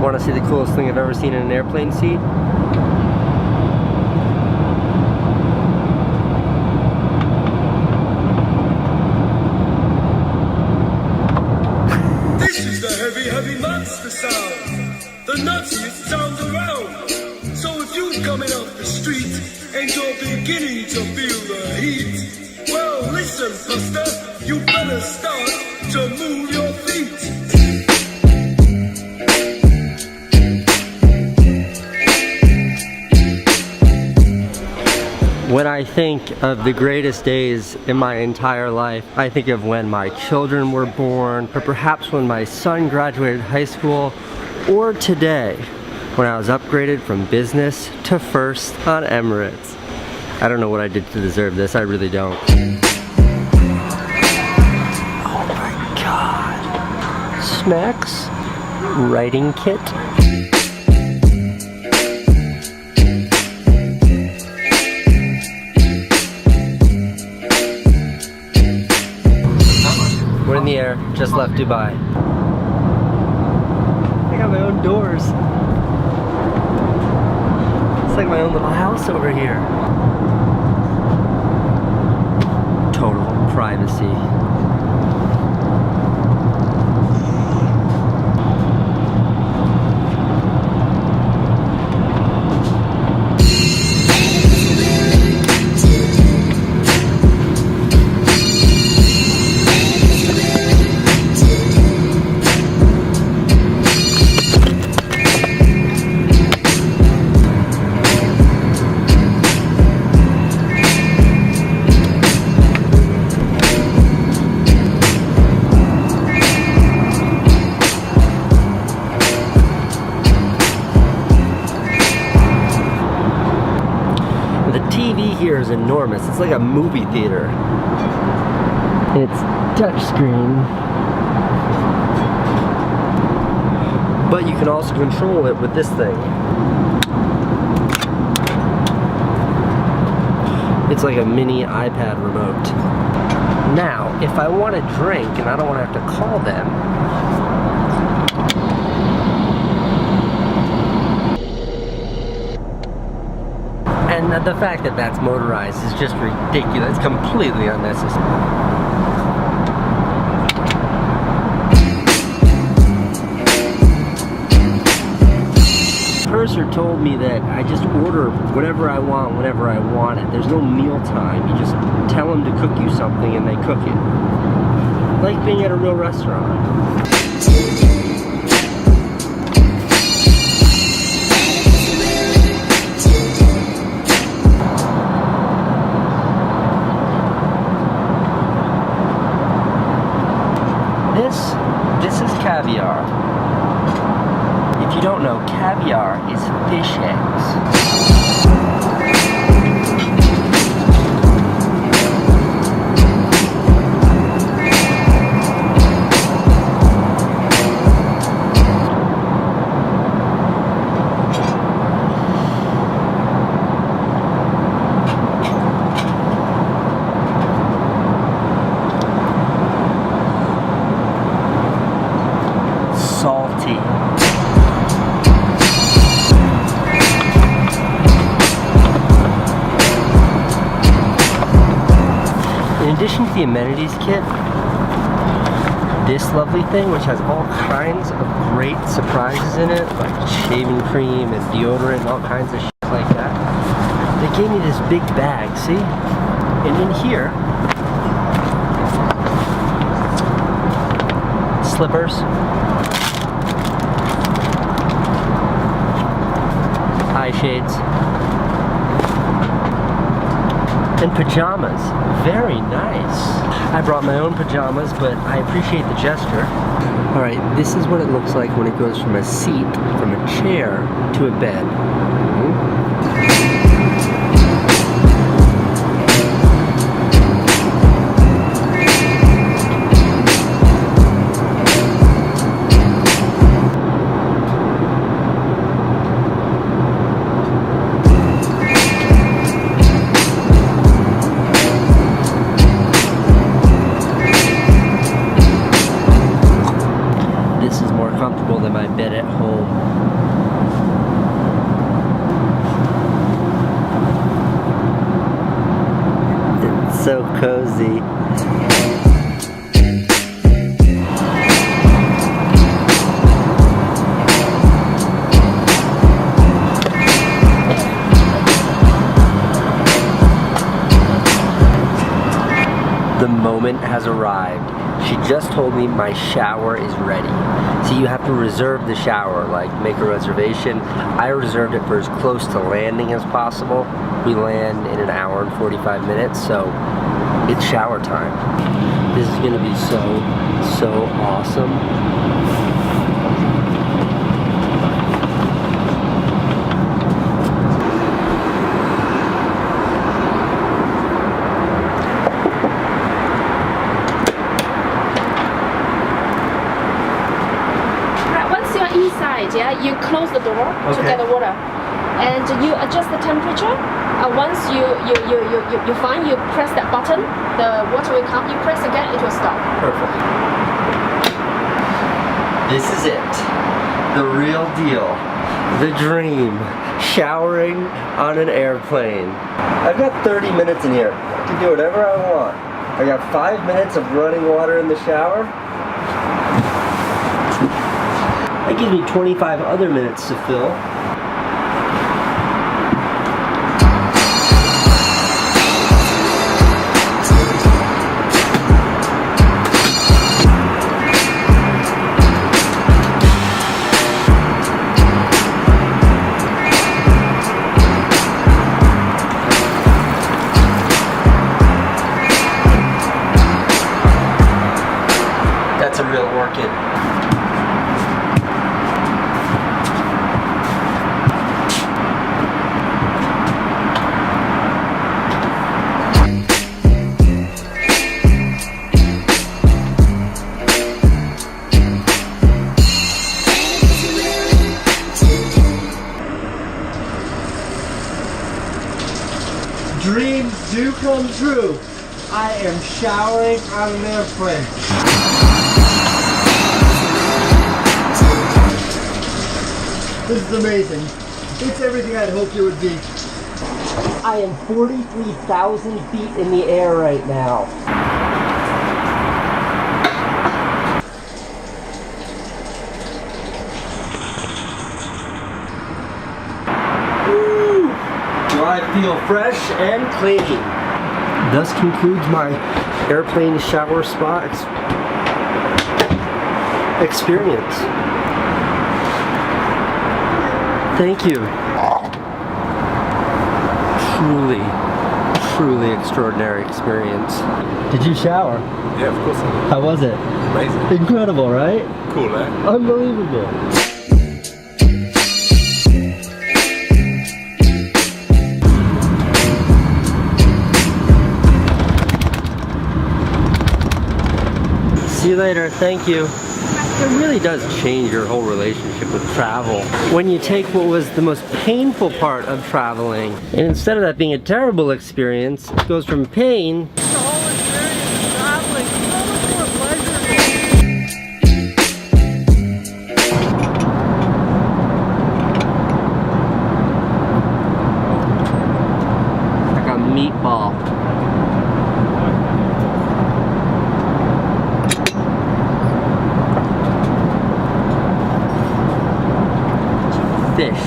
Want to see the coolest thing I've ever seen in an airplane seat? This is the heavy, heavy monster sound. The nutsiest sound around. So if you're coming off the street and you're beginning to feel the heat, well, listen, Buster, you better start to move your feet. When I think of the greatest days in my entire life, I think of when my children were born, or perhaps when my son graduated high school, or today, when I was upgraded from business to first on Emirates. I don't know what I did to deserve this, I really don't. Oh my God. Snacks? Writing kit? We're in the air, just left Dubai. I got my own doors. It's like my own little house over here. Total privacy. Here is enormous. It's like a movie theater. It's touchscreen, but you can also control it with this thing. It's like a mini iPad remote. Now, if I want a drink and I don't want to have to call them, and the fact that that's motorized is just ridiculous. It's completely unnecessary. Purser told me that I just order whatever I want whenever I want it. There's no meal time. You just tell them to cook you something and they cook it. Like being at a real restaurant. This is caviar. If you don't know, caviar is fish eggs. Salty. In addition to the amenities kit, this lovely thing, which has all kinds of great surprises in it, like shaving cream and deodorant and all kinds of shit like that. They gave me this big bag, see? And in here, slippers, eye shades, and pajamas. Very nice. I brought my own pajamas, but I appreciate the gesture. Alright, this is what it looks like when it goes from a seat, from a chair, to a bed. Than my my bed at home. It's so cozy. The moment has arrived. She just told me my shower is ready. So you have to reserve the shower, like make a reservation. I reserved it for as close to landing as possible. We land in an hour and 45 minutes, so it's shower time. This is gonna be so awesome. Inside, yeah, you close the door to get the water, and you adjust the temperature. Once you find, you press that button, the water will come. You press again, it will stop. Perfect. This is it, the real deal, the dream. Showering on an airplane. I've got 30 minutes in here. I can do whatever I want. I got 5 minutes of running water in the shower. That gives me 25 other minutes to fill. That's a real orchid. Dreams do come true. I am showering on an airplane. This is amazing. It's everything I'd hoped it would be. I am 43,000 feet in the air right now. I feel fresh and clean. Thus concludes my airplane shower spa experience. Thank you. Truly extraordinary experience. Did you shower? Yeah, of course I did. How was it? Amazing. Incredible, right? Cool, eh? Unbelievable. See you later, thank you. It really does change your whole relationship with travel. When you take what was the most painful part of traveling, and instead of that being a terrible experience, it goes from pain to the whole experience of traveling so much more pleasurable. Like a meatball. Fish.